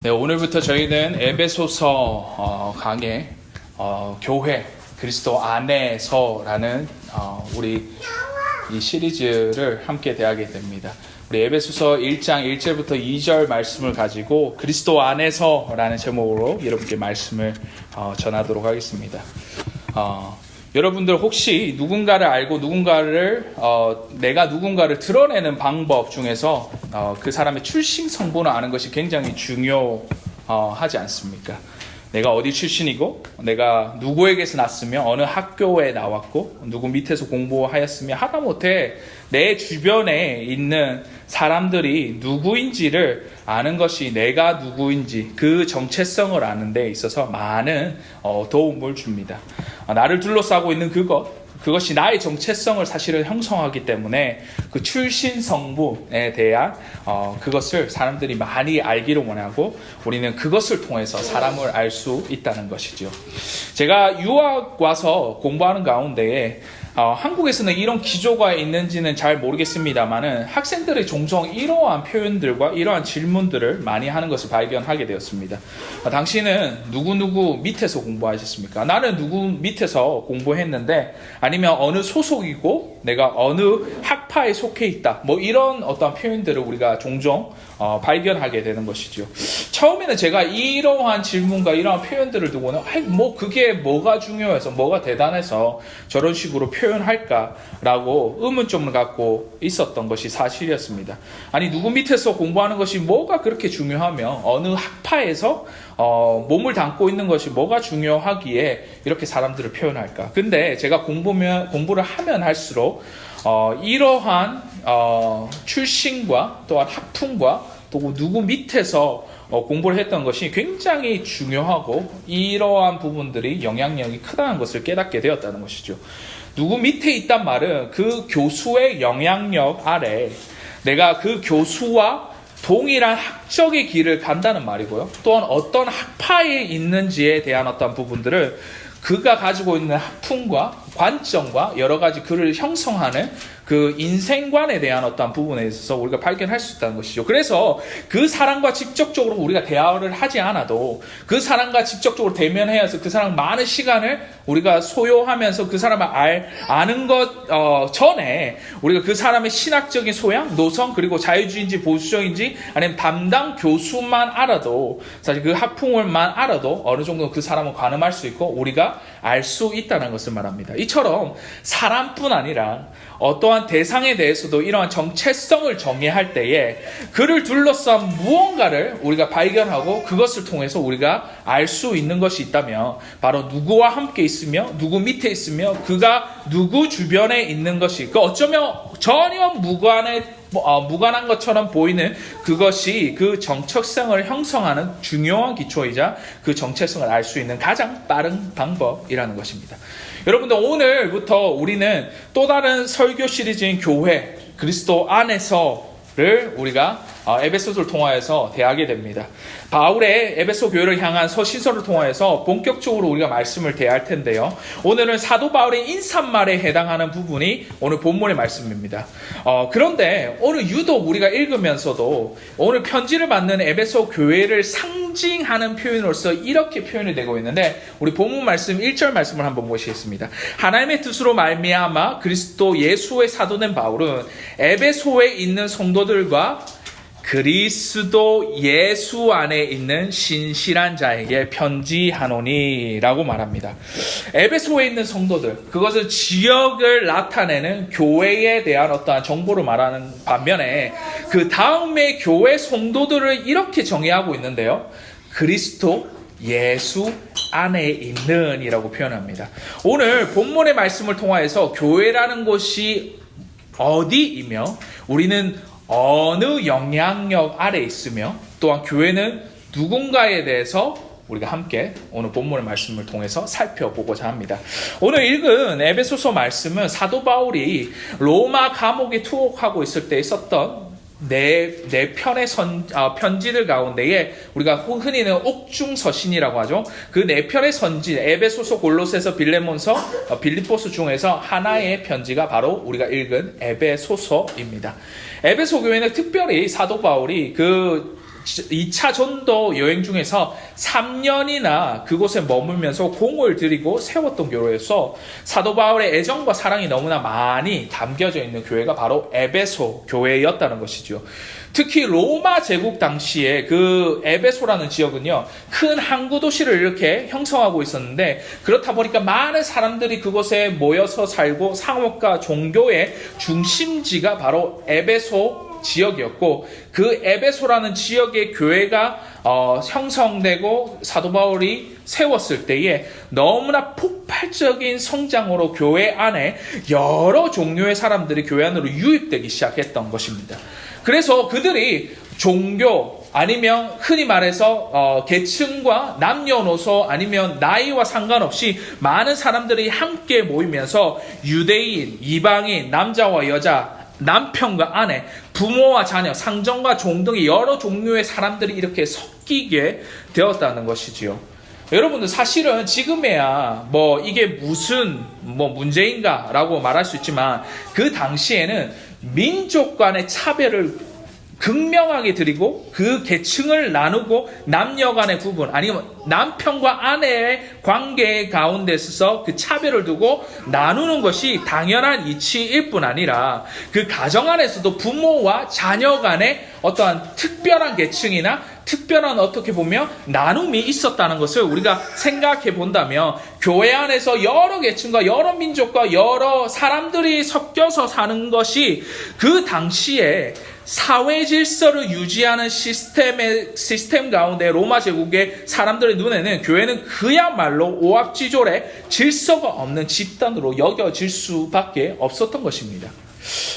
네, 오늘부터 저희는 에베소서 강의 교회 그리스도 안에서라는 우리 이 시리즈를 함께 대하게 됩니다. 우리 에베소서 1장 1절부터 2절 말씀을 가지고 그리스도 안에서라는 제목으로 여러분께 말씀을 전하도록 하겠습니다. 여러분들 혹시 누군가를 알고 내가 누군가를 드러내는 방법 중에서 그 사람의 출신 성분을 아는 것이 굉장히 중요하지 않습니까? 내가 어디 출신이고, 내가 누구에게서 났으며, 어느 학교에 나왔고, 누구 밑에서 공부하였으며, 하다못해 내 주변에 있는 사람들이 누구인지를 아는 것이 내가 누구인지 그 정체성을 아는 데 있어서 많은 도움을 줍니다. 나를 둘러싸고 있는 그것이 나의 정체성을 사실은 형성하기 때문에 그 출신 성분에 대한 그것을 사람들이 많이 알기를 원하고 우리는 그것을 통해서 사람을 알 수 있다는 것이죠. 제가 유학 와서 공부하는 가운데에 한국에서는 이런 기조가 있는지는 잘 모르겠습니다만은 학생들이 종종 이러한 표현들과 이러한 질문들을 많이 하는 것을 발견하게 되었습니다. 당신은 누구 밑에서 공부하셨습니까? 나는 누구 밑에서 공부했는데, 아니면 어느 소속이고 내가 어느 학파에 속해 있다, 뭐 이런 어떤 표현들을 우리가 종종 발견하게 되는 것이죠. 처음에는 제가 이러한 질문과 이러한 표현들을 두고는 뭐 그게 뭐가 중요해서 뭐가 대단해서 저런 식으로 표현할까라고 의문점을 갖고 있었던 것이 사실이었습니다. 아니, 누구 밑에서 공부하는 것이 뭐가 그렇게 중요하며 어느 학파에서 몸을 담고 있는 것이 뭐가 중요하기에 이렇게 사람들을 표현할까? 근데 제가 공부를 하면 할수록 이러한 출신과 또한 학풍과 또 누구 밑에서 공부를 했던 것이 굉장히 중요하고 이러한 부분들이 영향력이 크다는 것을 깨닫게 되었다는 것이죠. 누구 밑에 있단 말은 그 교수의 영향력 아래 내가 그 교수와 동일한 학적의 길을 간다는 말이고요. 또한 어떤 학파에 있는지에 대한 어떤 부분들을 그가 가지고 있는 학풍과 관점과 여러 가지 그를 형성하는 그 인생관에 대한 어떤 부분에 있어서 우리가 발견할 수 있다는 것이죠. 그래서 그 사람과 직접적으로 우리가 대화를 하지 않아도 그 사람과 직접적으로 대면해서 그 사람 많은 시간을 우리가 소요하면서 그 사람을 아는 것 전에 우리가 그 사람의 신학적인 소양, 노선, 그리고 자유주의인지 보수적인지 아니면 담당 교수만 알아도, 사실 그 학풍을만 알아도 어느 정도 그 사람을 가늠할 수 있고 우리가 알 수 있다는 것을 말합니다. 이처럼 사람뿐 아니라 어떠한 대상에 대해서도 이러한 정체성을 정의할 때에 그를 둘러싼 무언가를 우리가 발견하고 그것을 통해서 우리가 알 수 있는 것이 있다면 바로 누구와 함께 있으며 누구 밑에 있으며 그가 누구 주변에 있는 것이, 어쩌면 전혀 무관한 것처럼 보이는 그것이 그 정체성을 형성하는 중요한 기초이자 그 정체성을 알 수 있는 가장 빠른 방법이라는 것입니다. 여러분들, 오늘부터 우리는 또 다른 설교 시리즈인 교회 그리스도 안에서를 우리가 에베소서를 통하여서 대하게 됩니다. 바울의 에베소 교회를 향한 서신서를 통하여서 본격적으로 우리가 말씀을 대할 텐데요. 오늘은 사도 바울의 인사말에 해당하는 부분이 오늘 본문의 말씀입니다. 그런데 오늘 유독 우리가 읽으면서도 오늘 편지를 받는 에베소 교회를 상징하는 표현으로서 이렇게 표현이 되고 있는데, 우리 본문 말씀 1절 말씀을 한번 보시겠습니다. 하나님의 뜻으로 말미암아 그리스도 예수의 사도된 바울은 에베소에 있는 성도들과 그리스도 예수 안에 있는 신실한 자에게 편지하노니 라고 말합니다. 에베소에 있는 성도들, 그것은 지역을 나타내는 교회에 대한 어떠한 정보를 말하는 반면에 그 다음에 교회 성도들을 이렇게 정의하고 있는데요. 그리스도 예수 안에 있는 이라고 표현합니다. 오늘 본문의 말씀을 통하여서 교회라는 곳이 어디이며 우리는 어느 영향력 아래 있으며 또한 교회는 누군가에 대해서 우리가 함께 오늘 본문의 말씀을 통해서 살펴보고자 합니다. 오늘 읽은 에베소서 말씀은 사도 바울이 로마 감옥에 투옥하고 있을 때 있었던 네 편의 편지들 가운데에 우리가 흔히는 옥중서신이라고 하죠. 그 네 편의 선지, 에베소서, 골로새서, 빌레몬서, 빌립보서 중에서 하나의 편지가 바로 우리가 읽은 에베소서입니다. 에베소 교회는 특별히 사도 바울이 그 2차 전도 여행 중에서 3년이나 그곳에 머물면서 공을 들이고 세웠던 교회에서 사도 바울의 애정과 사랑이 너무나 많이 담겨져 있는 교회가 바로 에베소 교회였다는 것이죠. 특히 로마 제국 당시에 그 에베소라는 지역은요, 큰 항구 도시를 이렇게 형성하고 있었는데, 그렇다 보니까 많은 사람들이 그곳에 모여서 살고 상업과 종교의 중심지가 바로 에베소 지역이었고, 그 에베소라는 지역의 교회가 형성되고 사도 바울이 세웠을 때에 너무나 폭발적인 성장으로 교회 안에 여러 종류의 사람들이 교회 안으로 유입되기 시작했던 것입니다. 그래서 그들이 종교 아니면 흔히 말해서 계층과 남녀노소 아니면 나이와 상관없이 많은 사람들이 함께 모이면서 유대인, 이방인, 남자와 여자, 남편과 아내, 부모와 자녀, 상정과 종 등의 여러 종류의 사람들이 이렇게 섞이게 되었다는 것이지요. 여러분들 사실은 지금에야 이게 무슨 문제인가 라고 말할 수 있지만, 그 당시에는 민족 간의 차별을 극명하게 드리고 그 계층을 나누고 남녀 간의 구분 아니면 남편과 아내의 관계 가운데 있어서 그 차별을 두고 나누는 것이 당연한 이치일 뿐 아니라, 그 가정 안에서도 부모와 자녀 간의 어떠한 특별한 계층이나 특별한 어떻게 보면 나눔이 있었다는 것을 우리가 생각해 본다면, 교회 안에서 여러 계층과 여러 민족과 여러 사람들이 섞여서 사는 것이 그 당시에 사회 질서를 유지하는 시스템 가운데 로마 제국의 사람들의 눈에는 교회는 그야말로 오합지졸의 질서가 없는 집단으로 여겨질 수밖에 없었던 것입니다.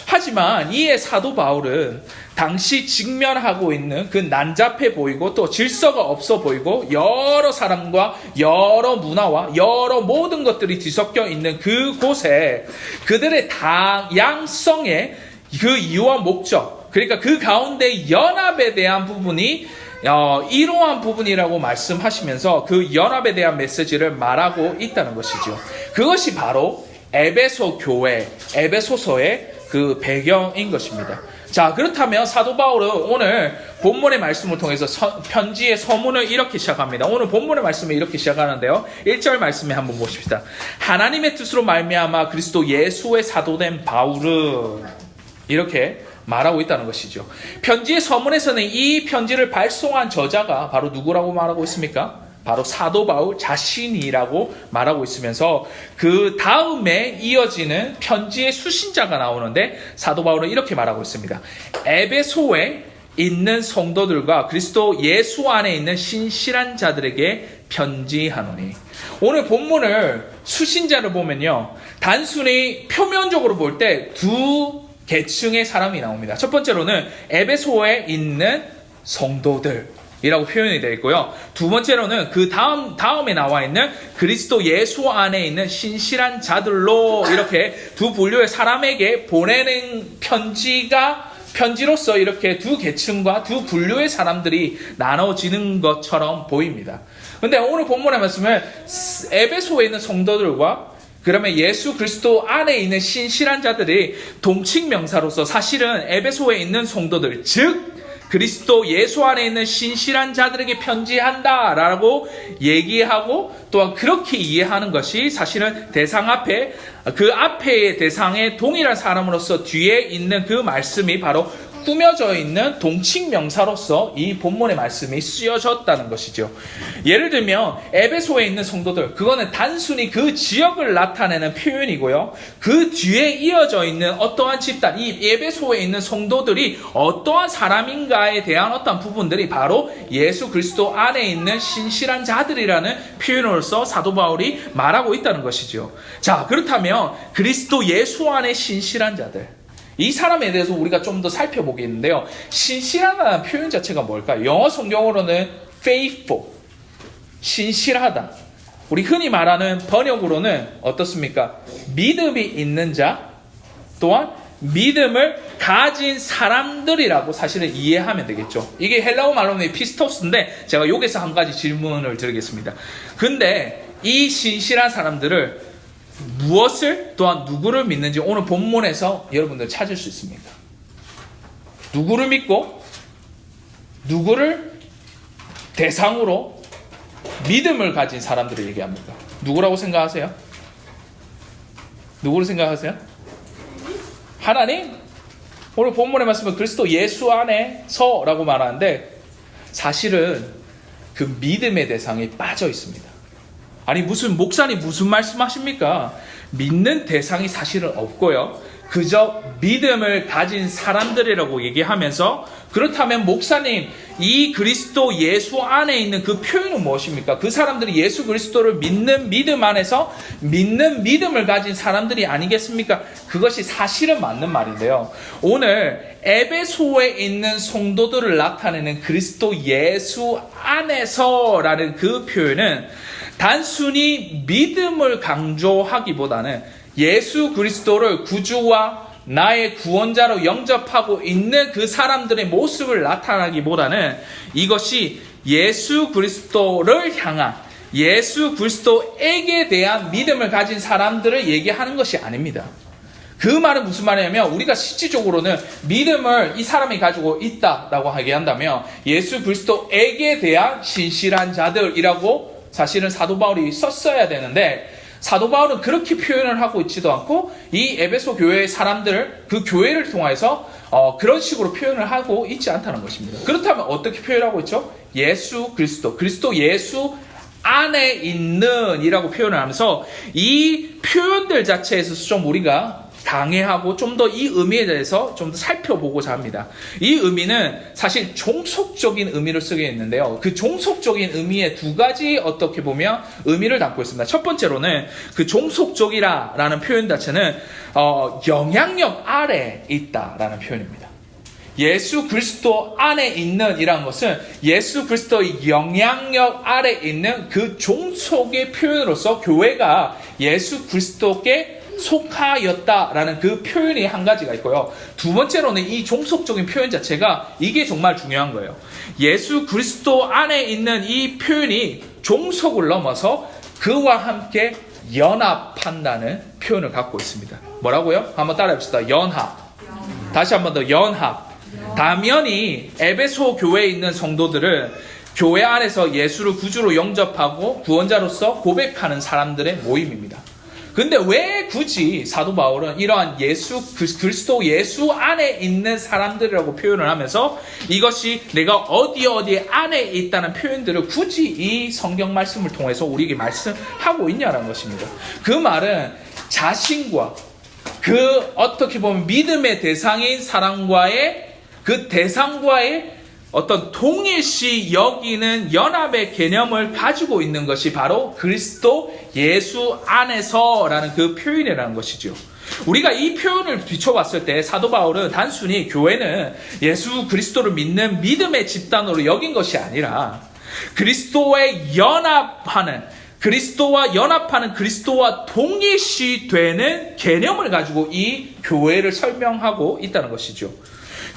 하지만 이에 사도 바울은 당시 직면하고 있는 그 난잡해 보이고 또 질서가 없어 보이고 여러 사람과 여러 문화와 여러 모든 것들이 뒤섞여 있는 그곳에 그들의 다양성의 그 이유와 목적, 그러니까 그 가운데 연합에 대한 부분이 이러한 부분이라고 말씀하시면서 그 연합에 대한 메시지를 말하고 있다는 것이죠. 그것이 바로 에베소 교회, 에베소서의 그 배경인 것입니다. 자, 그렇다면 사도 바울은 오늘 본문의 말씀을 통해서 편지의 서문을 이렇게 시작합니다. 오늘 본문의 말씀을 이렇게 시작하는데요. 1절 말씀에 한번 보십시다. 하나님의 뜻으로 말미암아 그리스도 예수의 사도된 바울은, 이렇게 말하고 있다는 것이죠. 편지의 서문에서는 이 편지를 발송한 저자가 바로 누구라고 말하고 있습니까? 바로 사도 바울 자신이라고 말하고 있으면서 그 다음에 이어지는 편지의 수신자가 나오는데, 사도 바울은 이렇게 말하고 있습니다. 에베소에 있는 성도들과 그리스도 예수 안에 있는 신실한 자들에게 편지하노니. 오늘 본문을 수신자를 보면요, 단순히 표면적으로 볼 때 두 계층의 사람이 나옵니다. 첫 번째로는 에베소에 있는 성도들이라고 표현이 되어 있고요. 두 번째로는 그 다음에 나와 있는 그리스도 예수 안에 있는 신실한 자들로, 이렇게 두 분류의 사람에게 보내는 편지로서 이렇게 두 계층과 두 분류의 사람들이 나눠지는 것처럼 보입니다. 그런데 오늘 본문의 말씀은 에베소에 있는 성도들과 그러면 예수 그리스도 안에 있는 신실한 자들이 동칭명사로서 사실은 에베소에 있는 성도들, 즉 그리스도 예수 안에 있는 신실한 자들에게 편지한다라고 얘기하고, 또한 그렇게 이해하는 것이 사실은 대상 앞에, 그 앞에의 대상의 동일한 사람으로서 뒤에 있는 그 말씀이 바로 꾸며져 있는 동칭명사로서 이 본문의 말씀이 쓰여졌다는 것이죠. 예를 들면 에베소에 있는 성도들, 그거는 단순히 그 지역을 나타내는 표현이고요. 그 뒤에 이어져 있는 어떠한 집단, 이 에베소에 있는 성도들이 어떠한 사람인가에 대한 어떠한 부분들이 바로 예수 그리스도 안에 있는 신실한 자들이라는 표현으로서 사도 바울이 말하고 있다는 것이죠. 자, 그렇다면 그리스도 예수 안에 신실한 자들, 이 사람에 대해서 우리가 좀 더 살펴보겠는데요. 신실하다는 표현 자체가 뭘까요? 영어 성경으로는 faithful, 신실하다. 우리 흔히 말하는 번역으로는 어떻습니까? 믿음이 있는 자, 또한 믿음을 가진 사람들이라고 사실은 이해하면 되겠죠. 이게 헬라어 말로는 피스토스인데, 제가 여기서 한 가지 질문을 드리겠습니다. 근데 이 신실한 사람들을 무엇을, 또한 누구를 믿는지 오늘 본문에서 여러분들 찾을 수 있습니다. 누구를 믿고 누구를 대상으로 믿음을 가진 사람들을 얘기합니까? 누구라고 생각하세요? 누구를 생각하세요? 하나님? 오늘 본문의 말씀은 그리스도 예수 안에서라고 말하는데 사실은 그 믿음의 대상이 빠져 있습니다. 아니 목사님 무슨 말씀하십니까? 믿는 대상이 사실은 없고요. 그저 믿음을 가진 사람들이라고 얘기하면서 그렇다면 목사님 이 그리스도 예수 안에 있는 그 표현은 무엇입니까? 그 사람들이 예수 그리스도를 믿는 믿음 안에서 믿는 믿음을 가진 사람들이 아니겠습니까? 그것이 사실은 맞는 말인데요. 오늘 에베소에 있는 성도들을 나타내는 그리스도 예수 안에서라는 그 표현은 단순히 믿음을 강조하기보다는 예수 그리스도를 구주와 나의 구원자로 영접하고 있는 그 사람들의 모습을 나타나기보다는 이것이 예수 그리스도를 향한 예수 그리스도에게 대한 믿음을 가진 사람들을 얘기하는 것이 아닙니다. 그 말은 무슨 말이냐면 우리가 실질적으로는 믿음을 이 사람이 가지고 있다라고 얘기한다면 예수 그리스도에게 대한 신실한 자들이라고 사실은 사도 바울이 썼어야 되는데 사도 바울은 그렇게 표현을 하고 있지도 않고 이 에베소 교회의 사람들을 그 교회를 통해서 그런 식으로 표현을 하고 있지 않다는 것입니다. 그렇다면 어떻게 표현하고 있죠? 예수 그리스도 예수 안에 있는 이라고 표현을 하면서 이 표현들 자체에서 좀 우리가 당해하고 좀 더 이 의미에 대해서 좀 더 살펴보고자 합니다. 이 의미는 사실 종속적인 의미를 쓰게 있는데요. 그 종속적인 의미의 두 가지 어떻게 보면 의미를 담고 있습니다. 첫 번째로는 그 종속적이라는 표현 자체는 영향력 아래에 있다라는 표현입니다. 예수 그리스도 안에 있는 이라는 것은 예수 그리스도의 영향력 아래에 있는 그 종속의 표현으로서 교회가 예수 그리스도께 속하였다라는 그 표현이 한 가지가 있고요. 두 번째로는 이 종속적인 표현 자체가 이게 정말 중요한 거예요. 예수 그리스도 안에 있는 이 표현이 종속을 넘어서 그와 함께 연합한다는 표현을 갖고 있습니다. 뭐라고요? 한번 따라해봅시다. 연합. 다시 한번 더 연합. 당연히 에베소 교회에 있는 성도들은 교회 안에서 예수를 구주로 영접하고 구원자로서 고백하는 사람들의 모임입니다. 근데 왜 굳이 사도 바울은 이러한 그리스도 예수 안에 있는 사람들이라고 표현을 하면서 이것이 내가 어디 안에 있다는 표현들을 굳이 이 성경 말씀을 통해서 우리에게 말씀하고 있냐는 것입니다. 그 말은 자신과 그 어떻게 보면 믿음의 대상인 사람과의 그 대상과의 어떤 동일시 여기는 연합의 개념을 가지고 있는 것이 바로 그리스도 예수 안에서라는 그 표현이라는 것이죠. 우리가 이 표현을 비춰봤을 때 사도 바울은 단순히 교회는 예수 그리스도를 믿는 믿음의 집단으로 여긴 것이 아니라 그리스도와 연합하는 그리스도와 동일시 되는 개념을 가지고 이 교회를 설명하고 있다는 것이죠.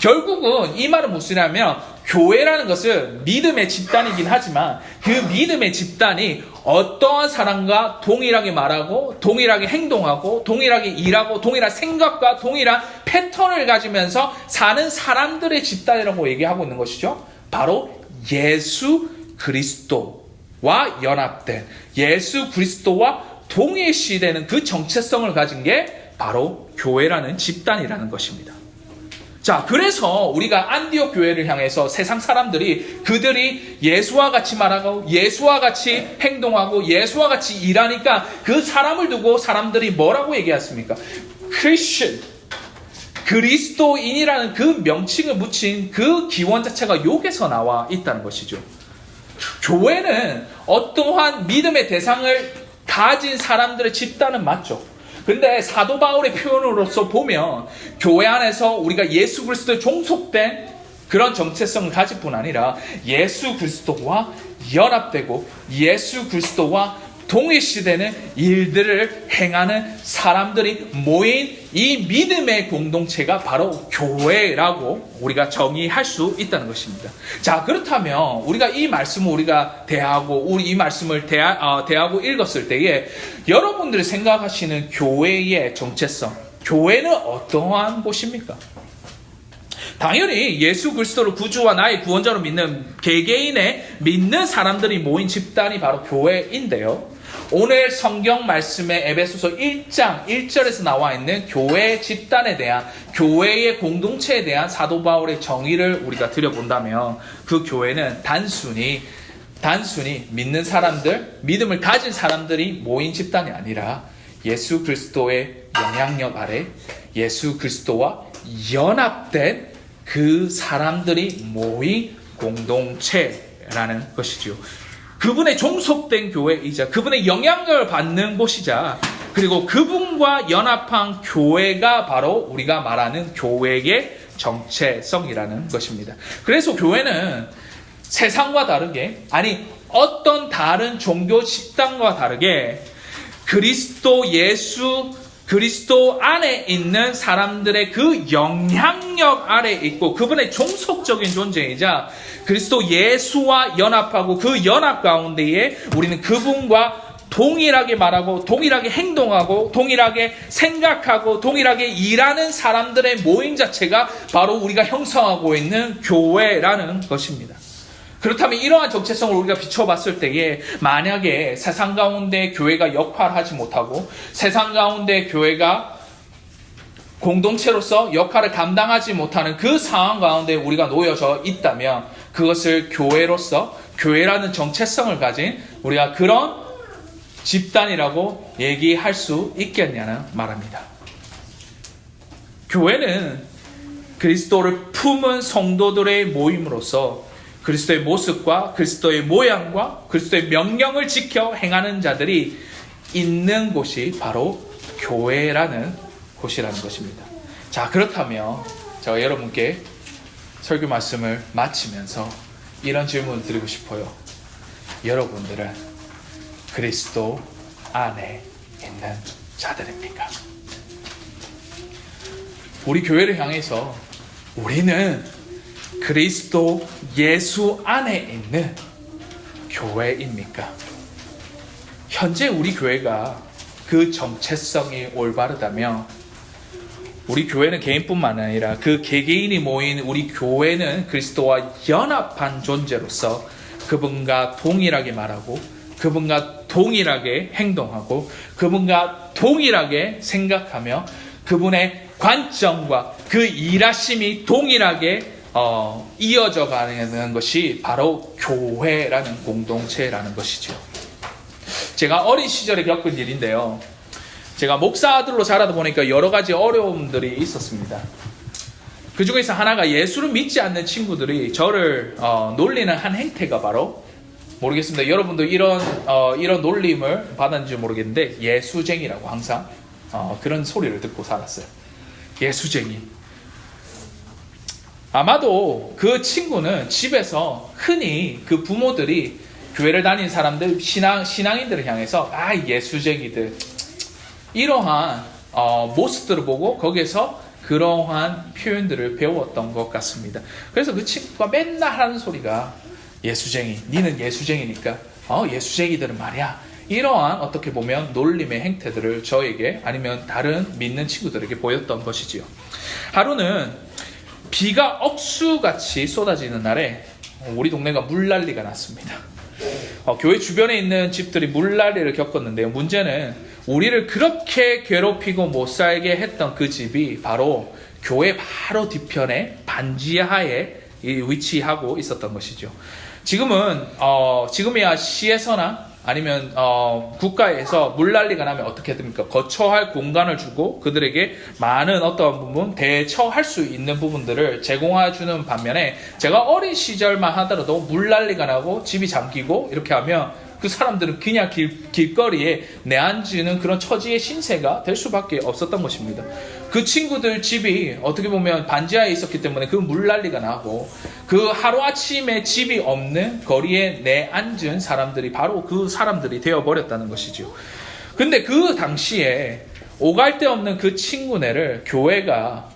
결국은 이 말은 무엇이냐면 교회라는 것은 믿음의 집단이긴 하지만 그 믿음의 집단이 어떠한 사람과 동일하게 말하고 동일하게 행동하고 동일하게 일하고 동일한 생각과 동일한 패턴을 가지면서 사는 사람들의 집단이라고 얘기하고 있는 것이죠. 바로 예수 그리스도와 연합된 예수 그리스도와 동일시되는 그 정체성을 가진 게 바로 교회라는 집단이라는 것입니다. 자, 그래서 우리가 안디옥 교회를 향해서 세상 사람들이 그들이 예수와 같이 말하고 예수와 같이 행동하고 예수와 같이 일하니까 그 사람을 두고 사람들이 뭐라고 얘기했습니까? 크리스천, 그리스도인이라는 그 명칭을 붙인 그 기원 자체가 여기서 나와 있다는 것이죠. 교회는 어떠한 믿음의 대상을 가진 사람들의 집단은 맞죠. 근데 사도 바울의 표현으로서 보면 교회 안에서 우리가 예수 그리스도에 종속된 그런 정체성을 가질 뿐 아니라 예수 그리스도와 연합되고 예수 그리스도와 동일시되는 일들을 행하는 사람들이 모인 이 믿음의 공동체가 바로 교회라고 우리가 정의할 수 있다는 것입니다. 자, 그렇다면 우리가 이 말씀을 우리가 이 말씀을 대하고 읽었을 때에 여러분들이 생각하시는 교회의 정체성, 교회는 어떠한 곳입니까? 당연히 예수 그리스도를 구주와 나의 구원자로 믿는 개개인의 믿는 사람들이 모인 집단이 바로 교회인데요. 오늘 성경 말씀의 에베소서 1장 1절에서 나와 있는 교회 집단에 대한, 교회의 공동체에 대한 사도 바울의 정의를 우리가 들여본다면, 그 교회는 단순히 믿는 사람들, 믿음을 가진 사람들이 모인 집단이 아니라 예수 그리스도의 영향력 아래 예수 그리스도와 연합된 그 사람들이 모인 공동체라는 것이죠. 그분의 종속된 교회이자 그분의 영향력을 받는 곳이자, 그리고 그분과 연합한 교회가 바로 우리가 말하는 교회의 정체성이라는 것입니다. 그래서 교회는 세상과 다르게, 아니 어떤 다른 종교 집단과 다르게 그리스도 안에 있는 사람들의 그 영향력 아래 있고, 그분의 종속적인 존재이자 그리스도 예수와 연합하고, 그 연합 가운데에 우리는 그분과 동일하게 말하고, 동일하게 행동하고, 동일하게 생각하고, 동일하게 일하는 사람들의 모임 자체가 바로 우리가 형성하고 있는 교회라는 것입니다. 그렇다면 이러한 정체성을 우리가 비춰봤을 때에, 만약에 세상 가운데 교회가 역할하지 못하고, 세상 가운데 교회가 공동체로서 역할을 감당하지 못하는 그 상황 가운데 우리가 놓여져 있다면, 그것을 교회라는 정체성을 가진 우리가 그런 집단이라고 얘기할 수 있겠냐는 말입니다. 교회는 그리스도를 품은 성도들의 모임으로서 그리스도의 모습과 그리스도의 모양과 그리스도의 명령을 지켜 행하는 자들이 있는 곳이 바로 교회라는 곳이라는 것입니다. 자, 그렇다면 제가 여러분께 설교 말씀을 마치면서 이런 질문을 드리고 싶어요. 여러분들은 그리스도 안에 있는 자들입니까? 우리 교회를 향해서 우리는 그리스도 예수 안에 있는 교회입니까? 현재 우리 교회가 그 정체성이 올바르다면, 우리 교회는 개인뿐만 아니라 그 개개인이 모인 우리 교회는 그리스도와 연합한 존재로서 그분과 동일하게 말하고, 그분과 동일하게 행동하고, 그분과 동일하게 생각하며, 그분의 관점과 그 일하심이 동일하게 이어져 가는 것이 바로 교회라는 공동체라는 것이죠. 제가 어린 시절에 겪은 일인데요. 제가 목사 아들로 자라다 보니까 여러 가지 어려움들이 있었습니다. 그 중에서 하나가, 예수를 믿지 않는 친구들이 저를 놀리는 한 행태가 바로, 모르겠습니다. 여러분도 이런 놀림을 받았는지 모르겠는데, 예수쟁이라고 항상 그런 소리를 듣고 살았어요. 예수쟁이. 아마도 그 친구는 집에서 흔히 그 부모들이 교회를 다니는 사람들, 신앙인들을 향해서 예수쟁이들, 이러한 모습들을 보고 거기서 그러한 표현들을 배웠던 것 같습니다. 그래서 그 친구가 맨날 하는 소리가, 예수쟁이, 니는 예수쟁이니까 예수쟁이들은 말이야, 이러한 어떻게 보면 놀림의 행태들을 저에게, 아니면 다른 믿는 친구들에게 보였던 것이지요. 하루는 비가 억수같이 쏟아지는 날에 우리 동네가 물난리가 났습니다. 교회 주변에 있는 집들이 물난리를 겪었는데요. 문제는 우리를 그렇게 괴롭히고 못 살게 했던 그 집이 바로 교회 바로 뒤편에 반지하에 위치하고 있었던 것이죠. 지금이야 시에서나 아니면 국가에서 물난리가 나면 어떻게 됩니까? 거처할 공간을 주고 그들에게 많은 어떤 부분, 대처할 수 있는 부분들을 제공해주는 반면에, 제가 어린 시절만 하더라도 물난리가 나고 집이 잠기고 이렇게 하면 그 사람들은 그냥 길거리에 내앉는 그런 처지의 신세가 될 수밖에 없었던 것입니다. 그 친구들 집이 어떻게 보면 반지하에 있었기 때문에 그 물난리가 나고, 그 하루아침에 집이 없는 거리에 내앉은 사람들이 바로 그 사람들이 되어버렸다는 것이죠. 근데 그 당시에 오갈 데 없는 그 친구네를 교회가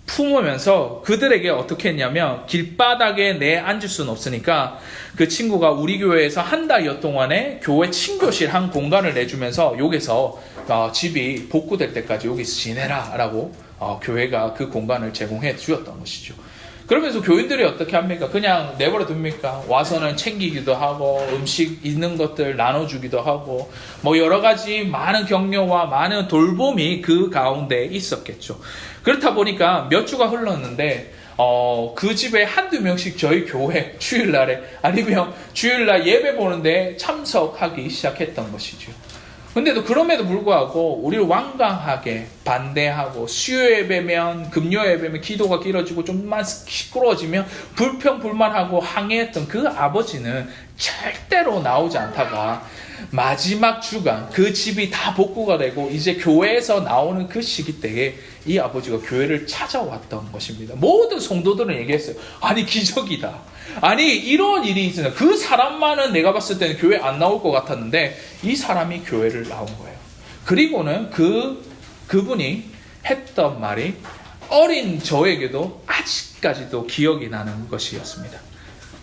품으면서 그들에게 어떻게 했냐면, 길바닥에 내앉을 수는 없으니까 그 친구가 우리 교회에서 한 달여 동안에 교회 친교실 한 공간을 내주면서, 여기서 집이 복구될 때까지 여기서 지내라 라고 교회가 그 공간을 제공해 주었던 것이죠. 그러면서 교인들이 어떻게 합니까? 그냥 내버려 둡니까? 와서는 챙기기도 하고 음식 있는 것들 나눠주기도 하고 뭐 여러 가지 많은 격려와 많은 돌봄이 그 가운데 있었겠죠. 그렇다 보니까 몇 주가 흘렀는데 그 집에 한두 명씩 저희 교회 주일날에 아니면 주일날 예배 보는데 참석하기 시작했던 것이죠. 근데도 그럼에도 불구하고 우리를 완강하게 반대하고 수요 예배면 금요 예배면 기도가 길어지고 좀만 시끄러워지면 불평불만하고 항의했던 그 아버지는 절대로 나오지 않다가 마지막 주간 그 집이 다 복구가 되고 이제 교회에서 나오는 그 시기 때에 이 아버지가 교회를 찾아왔던 것입니다. 모든 성도들은 얘기했어요. 아니 기적이다. 아니 이런 일이 있으나 그 사람만은 내가 봤을 때는 교회 안 나올 것 같았는데 이 사람이 교회를 나온 거예요. 그리고는 그분이 했던 말이 어린 저에게도 아직까지도 기억이 나는 것이었습니다.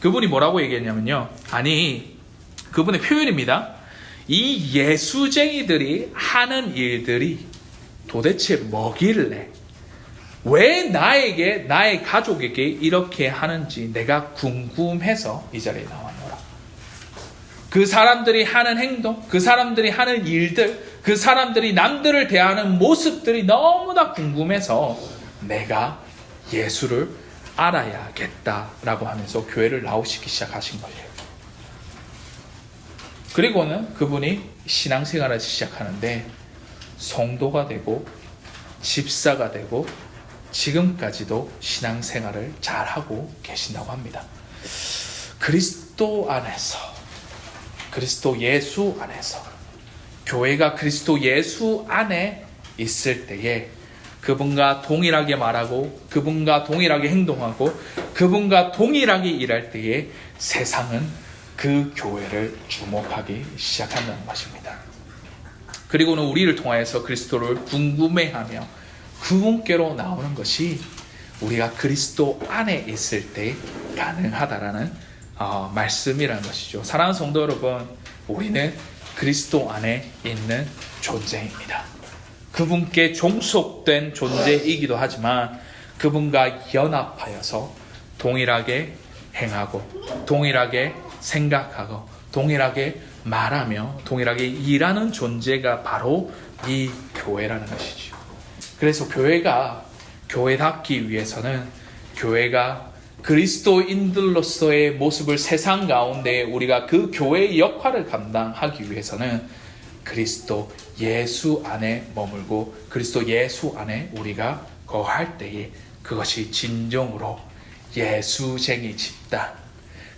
그분이 뭐라고 얘기했냐면요. 아니 그분의 표현입니다. 이 예수쟁이들이 하는 일들이 도대체 뭐길래 왜 나에게 나의 가족에게 이렇게 하는지 내가 궁금해서 이 자리에 나왔노라. 그 사람들이 하는 행동, 그 사람들이 하는 일들, 그 사람들이 남들을 대하는 모습들이 너무나 궁금해서 내가 예수를 알아야겠다라고 하면서 교회를 나오시기 시작하신 거예요. 그리고는 그분이 신앙생활을 시작하는데 성도가 되고 집사가 되고 지금까지도 신앙생활을 잘하고 계신다고 합니다. 그리스도 안에서, 그리스도 예수 안에서, 교회가 그리스도 예수 안에 있을 때에 그분과 동일하게 말하고 그분과 동일하게 행동하고 그분과 동일하게 일할 때에 세상은 그 교회를 주목하기 시작한다는 것입니다. 그리고는 우리를 통하여서 그리스도를 궁금해하며 그분께로 나오는 것이 우리가 그리스도 안에 있을 때 가능하다라는 말씀이라는 것이죠. 사랑하는 성도 여러분, 우리는 그리스도 안에 있는 존재입니다. 그분께 종속된 존재이기도 하지만 그분과 연합하여서 동일하게 행하고 동일하게 생각하고 동일하게 말하며 동일하게 일하는 존재가 바로 이 교회라는 것이죠. 그래서 교회가 교회답기 위해서는 교회가 그리스도인들로서의 모습을 세상 가운데 우리가 그 교회의 역할을 감당하기 위해서는 그리스도 예수 안에 머물고 그리스도 예수 안에 우리가 거할 때에 그것이 진정으로 예수쟁이 집단,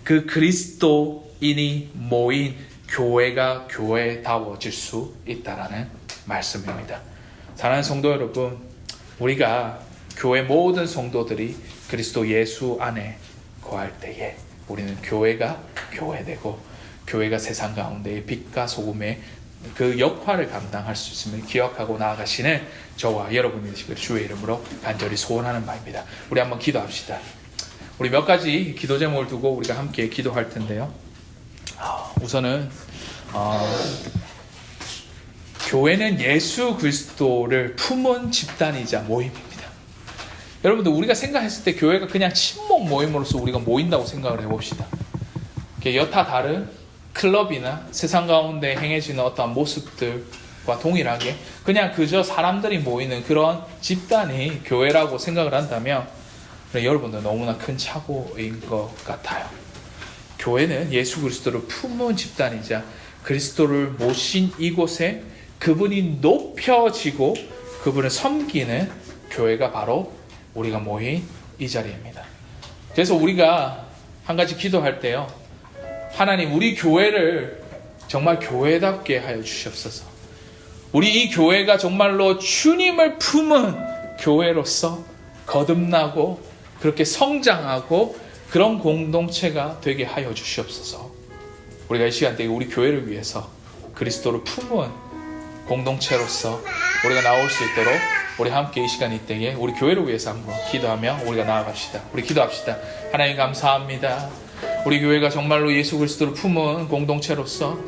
그 그리스도인이 모인 교회가 교회다워질 수 있다라는 말씀입니다. 사랑하는 성도 여러분, 우리가 교회 모든 성도들이 그리스도 예수 안에 거할 때에 우리는 교회가 교회되고 교회가 세상 가운데의 빛과 소금의 그 역할을 감당할 수 있음을 기억하고 나아가시는 저와 여러분이 되시기를 주의 이름으로 간절히 소원하는 바입니다. 우리 한번 기도합시다. 우리 몇 가지 기도 제목을 두고 우리가 함께 기도할 텐데요. 우선은 교회는 예수 그리스도를 품은 집단이자 모임입니다. 여러분들 우리가 생각했을 때 교회가 그냥 친목 모임으로서 우리가 모인다고 생각을 해봅시다. 여타 다른 클럽이나 세상 가운데 행해지는 어떠한 모습들과 동일하게 그냥 그저 사람들이 모이는 그런 집단이 교회라고 생각을 한다면 여러분들 너무나 큰 착오인 것 같아요. 교회는 예수 그리스도를 품은 집단이자 그리스도를 모신 이곳에 그분이 높여지고 그분을 섬기는 교회가 바로 우리가 모인 이 자리입니다. 그래서 우리가 한 가지 기도할 때요, 하나님 우리 교회를 정말 교회답게 하여 주시옵소서. 우리 이 교회가 정말로 주님을 품은 교회로서 거듭나고 그렇게 성장하고 그런 공동체가 되게 하여 주시옵소서. 우리가 이 시간대에 우리 교회를 위해서 그리스도를 품은 공동체로서 우리가 나올 수 있도록 우리 함께 이 시간 이때에 우리 교회를 위해서 한번 기도하며 우리가 나아갑시다. 우리 기도합시다. 하나님 감사합니다. 우리 교회가 정말로 예수 그리스도를 품은 공동체로서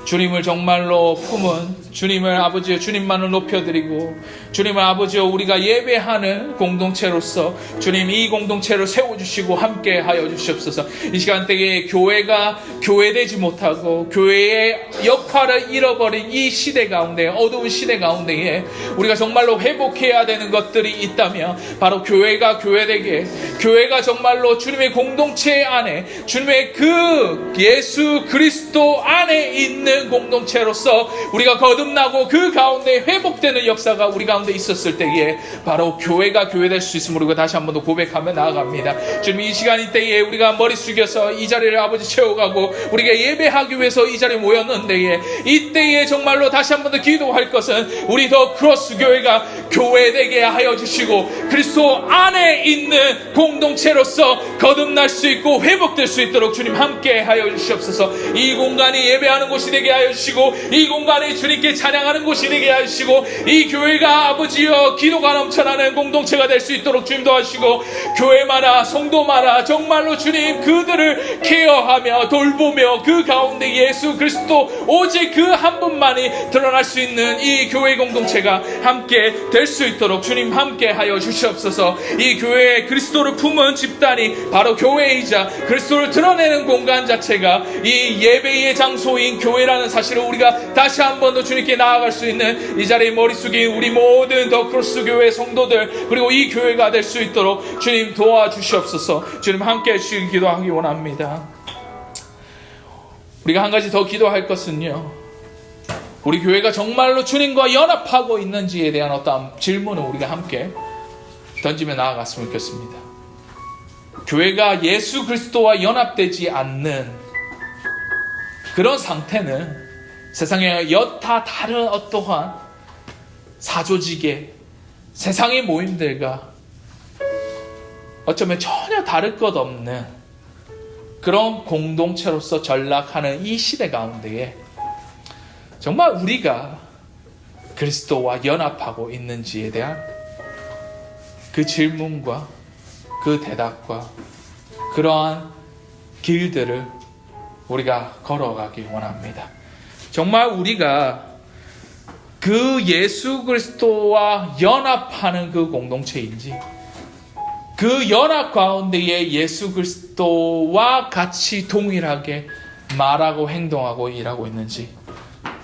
주님을 정말로 품은, 주님을 아버지여 주님만을 높여드리고, 주님을 아버지여 우리가 예배하는 공동체로서 주님 이 공동체를 세워주시고 함께 하여 주시옵소서. 이 시간대에 교회가 교회되지 못하고 교회의 역할을 잃어버린 이 시대 가운데, 어두운 시대 가운데에 우리가 정말로 회복해야 되는 것들이 있다면 바로 교회가 교회되게, 교회가 정말로 주님의 공동체 안에, 주님의 그 예수 그리스도 안에 있는 공동체로서 우리가 거듭나고 그 가운데 회복되는 역사가 우리 가운데 있었을 때에 바로 교회가 교회될 수 있음을 우리가 다시 한 번 더 고백하며 나아갑니다. 주님, 이 시간 이때에 우리가 머리 숙여서 이 자리를 아버지 채워가고 우리가 예배하기 위해서 이 자리에 모였는데, 이때에 정말로 다시 한 번 더 기도할 것은 우리 더 크로스 교회가 교회되게 하여 주시고 그리스도 안에 있는 공동체로서 거듭날 수 있고 회복될 수 있도록 주님 함께 하여 주시옵소서. 이 공간이 예배하는 곳이 되게 하여 주시고, 이 공간이 주님께 찬양하는 곳이 되게 하여 주시고, 이 교회가 아버지여 기도가 넘쳐나는 공동체가 될 수 있도록 주님 도와주시고, 교회마다 성도마다 정말로 주님 그들을 케어하며 돌보며 그 가운데 예수 그리스도 오직 그 한 분만이 드러날 수 있는 이 교회 공동체가 함께 될 수 있도록 주님 함께 하여 주시옵소서. 이 교회에 그리스도를 품은 집단이 바로 교회이자 그리스도를 드러내는 공간 자체가 이 예배의 장소인 교회라는 사실을 우리가 다시 한 번 더 주님께 나아갈 수 있는 이 자리에 머리 숙인 우리 모든 더 크로스 교회 성도들, 그리고 이 교회가 될 수 있도록 주님 도와주시옵소서. 주님 함께 해주시기 기도하기 원합니다. 우리가 한 가지 더 기도할 것은요, 우리 교회가 정말로 주님과 연합하고 있는지에 대한 어떤 질문을 우리가 함께 던지며 나아갔으면 좋겠습니다. 교회가 예수 그리스도와 연합되지 않는 그런 상태는 세상의 여타 다른 어떠한 사조직의 세상의 모임들과 어쩌면 전혀 다를 것 없는 그런 공동체로서 전락하는 이 시대 가운데에 정말 우리가 그리스도와 연합하고 있는지에 대한 그 질문과 그 대답과 그러한 길들을 우리가 걸어가기 원합니다. 정말 우리가 그 예수 그리스도와 연합하는 그 공동체인지, 그 연합 가운데에 예수 그리스도와 같이 동일하게 말하고 행동하고 일하고 있는지,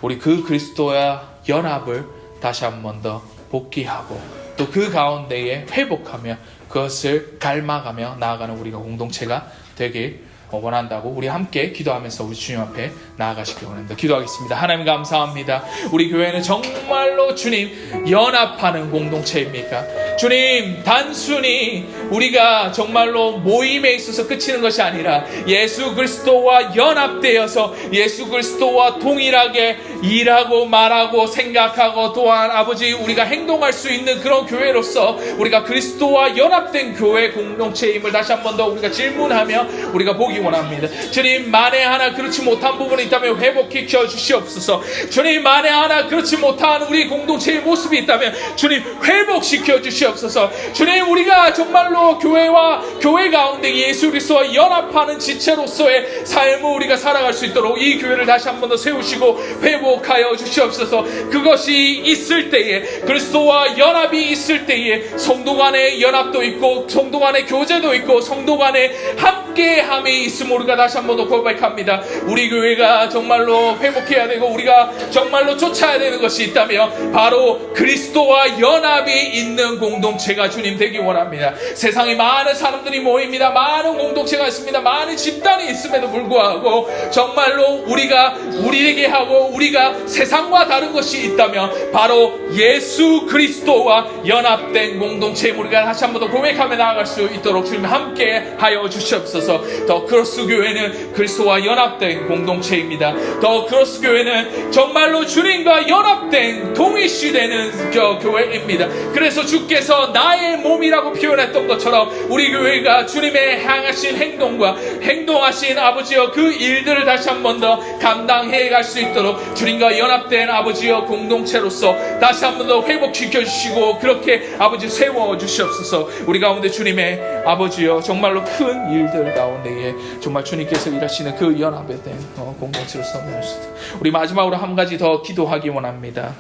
우리 그 그리스도와 연합을 다시 한 번 더 복귀하고 또 그 가운데에 회복하며 그것을 닮아가며 나아가는 우리가 공동체가 되길 원한다고 우리 함께 기도하면서 우리 주님 앞에 나아가시기 원합니다. 기도하겠습니다. 하나님 감사합니다. 우리 교회는 정말로 주님 연합하는 공동체입니까? 주님, 단순히 우리가 정말로 모임에 있어서 그치는 것이 아니라 예수 그리스도와 연합되어서 예수 그리스도와 동일하게 일하고 말하고 생각하고 또한 아버지 우리가 행동할 수 있는 그런 교회로서 우리가 그리스도와 연합된 교회 공동체임을 다시 한 번 더 우리가 질문하며 우리가 보기 원합니다. 주님, 만에 하나 그렇지 못한 부분이 있다면 회복시켜 주시옵소서. 주님, 만에 하나 그렇지 못한 우리 공동체의 모습이 있다면 주님 회복시켜 주시옵소서. 주님, 우리가 정말로 교회와 교회 가운데 예수 그리스도와 연합하는 지체로서의 삶을 우리가 살아갈 수 있도록 이 교회를 다시 한 번 더 세우시고 회복하여 주시옵소서. 그것이 있을 때에, 그리스도와 연합이 있을 때에 성도 간의 연합도 있고 성도 간의 교제도 있고 성도 간의 함께함이 있음을 우리가 다시 한 번 더 고백합니다. 우리 교회가 정말로 회복해야 되고 우리가 정말로 쫓아야 되는 것이 있다면 바로 그리스도와 연합이 있는 공동체가 주님 되기 원합니다. 세상에 많은 사람들이 모입니다. 많은 공동체가 있습니다. 많은 집단이 있음에도 불구하고 정말로 우리가 우리에게 하고 우리가 세상과 다른 것이 있다면 바로 예수 그리스도와 연합된 공동체에 우리가 다시 한 번 더 고백하며 나아갈 수 있도록 주님 함께 하여 주시옵소서. 더 크로스 교회는 그리스도와 연합된 공동체입니다. 더 크로스 교회는 정말로 주님과 연합된 동일시되는 교회입니다. 그래서 주께서 나의 몸이라고 표현했던 것처럼 우리 교회가 주님의 향하신 행동과 행동하신 아버지여 그 일들을 다시 한 번 더 감당해 갈 수 있도록 주님과 연합된 아버지여 공동체로서 다시 한 번 더 회복시켜 주시고 그렇게 아버지 세워 주시옵소서. 우리 가운데 주님의 아버지여 정말로 큰 일들, 교회 가운데에 정말 주님께서 일하시는 그 연합에 대한 공동체로 섬기겠습니다. 우리 마지막으로 한 가지 더 기도하기 원합니다.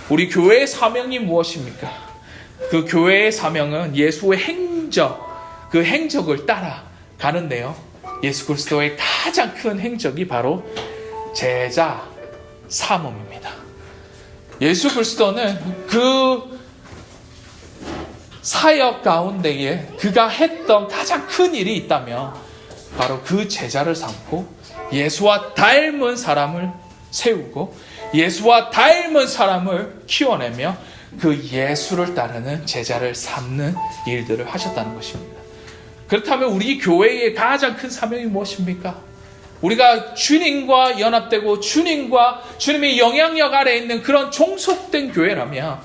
우리 교회의 사명이 무엇입니까? 그 교회의 사명은 예수의 행적, 그 행적을 따라가는데요. 예수 그리스도의 가장 큰 행적이 바로 제자 사모입니다. 예수 그리스도는 그 사역 가운데에 그가 했던 가장 큰 일이 있다면 바로 그 제자를 삼고 예수와 닮은 사람을 세우고 예수와 닮은 사람을 키워내며 그 예수를 따르는 제자를 삼는 일들을 하셨다는 것입니다. 그렇다면 우리 교회의 가장 큰 사명이 무엇입니까? 우리가 주님과 연합되고 주님의 영향력 아래에 있는 그런 종속된 교회라면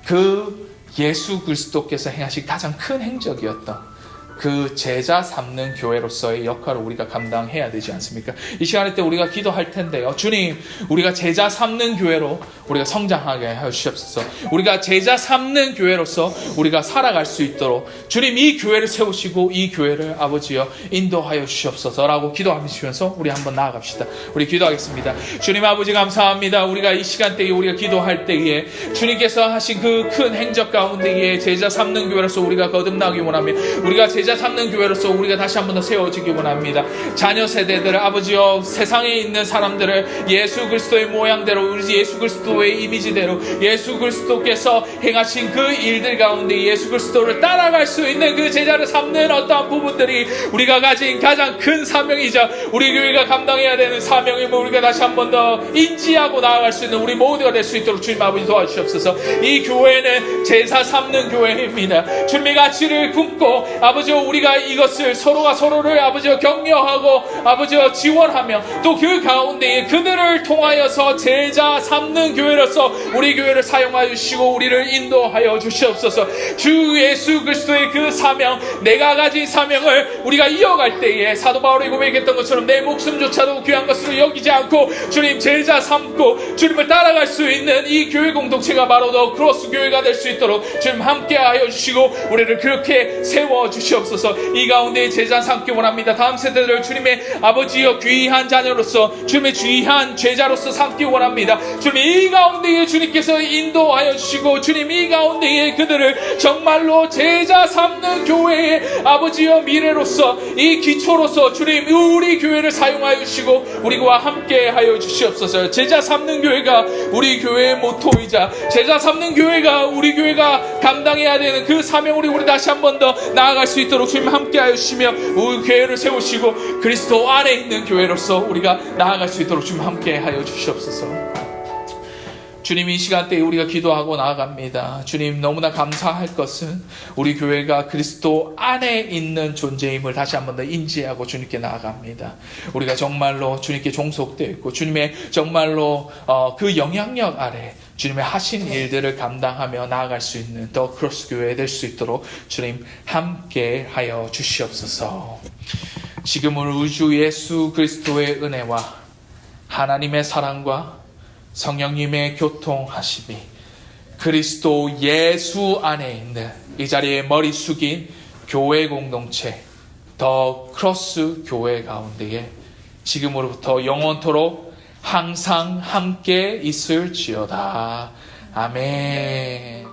그 예수 그리스도께서 행하신 가장 큰 행적이었던 그 제자 삼는 교회로서의 역할을 우리가 감당해야 되지 않습니까? 이 시간에 때 우리가 기도할 텐데요. 주님, 우리가 제자 삼는 교회로 우리가 성장하게 하여 주시옵소서. 우리가 제자 삼는 교회로서 우리가 살아갈 수 있도록 주님 이 교회를 세우시고 이 교회를 아버지여 인도하여 주시옵소서라고 기도하시면서 우리 한번 나아갑시다. 우리 기도하겠습니다. 주님 아버지 감사합니다. 우리가 이 시간대에 우리가 기도할 때에 주님께서 하신 그 큰 행적 가운데에 제자 삼는 교회로서 우리가 거듭나기 원하며 우리가 제자 삼는 교회로서 우리가 다시 한 번 더 세워지기 원합니다. 자녀 세대들 아버지여 세상에 있는 사람들을 예수 그리스도의 모양대로 예수 그리스도의 이미지대로 예수 그리스도께서 행하신 그 일들 가운데 예수 그리스도를 따라갈 수 있는 그 제자를 삼는 어떠한 부분들이 우리가 가진 가장 큰 사명이자 우리 교회가 감당해야 되는 사명임을 우리가 다시 한 번 더 인지하고 나아갈 수 있는 우리 모두가 될 수 있도록 주님 아버지 도와주시옵소서. 이 교회는 제사 삼는 교회입니다. 주님의 가치를 품고 아버지 우리가 이것을 서로가 서로를 아버지와 격려하고 아버지와 지원하며 또 그 가운데에 그들을 통하여서 제자 삼는 교회로서 우리 교회를 사용하여 주시고 우리를 인도하여 주시옵소서. 주 예수 그리스도의 그 사명, 내가 가진 사명을 우리가 이어갈 때에 사도 바울이 고백했던 것처럼 내 목숨조차도 귀한 것으로 여기지 않고 주님 제자 삼고 주님을 따라갈 수 있는 이 교회 공동체가 바로 더 크로스 교회가 될 수 있도록 주님 함께하여 주시고 우리를 그렇게 세워 주시옵소서. 이 가운데 제자 삼기 원합니다. 다음 세대들을 주님의 아버지여 귀한 자녀로서 주님의 귀한 제자로서 삼기 원합니다. 주님 이 가운데에 주님께서 인도하여 주시고 주님 이 가운데에 그들을 정말로 제자 삼는 교회의 아버지여 미래로서 이 기초로서 주님 우리 교회를 사용하여 주시고 우리와 함께하여 주시옵소서. 제자 삼는 교회가 우리 교회의 모토이자 제자 삼는 교회가 우리 교회가 감당해야 되는 그 사명을 우리 다시 한 번 더 나아갈 수 있도록 주님 함께하여 주시며 우리 교회를 세우시고 그리스도 안에 있는 교회로서 우리가 나아갈 수 있도록 주님 함께하여 주시옵소서. 주님 이 시간대에 우리가 기도하고 나아갑니다. 주님 너무나 감사할 것은 우리 교회가 그리스도 안에 있는 존재임을 다시 한 번 더 인지하고 주님께 나아갑니다. 우리가 정말로 주님께 종속되어 있고 주님의 정말로 그 영향력 아래 주님의 하신 일들을 감당하며 나아갈 수 있는 더 크로스 교회 될 수 있도록 주님 함께 하여 주시옵소서. 지금은 우주 예수 그리스도의 은혜와 하나님의 사랑과 성령님의 교통하심이 그리스도 예수 안에 있는 이 자리에 머리 숙인 교회 공동체 더 크로스 교회 가운데에 지금으로부터 영원토록 항상 함께 있을지어다. 아멘.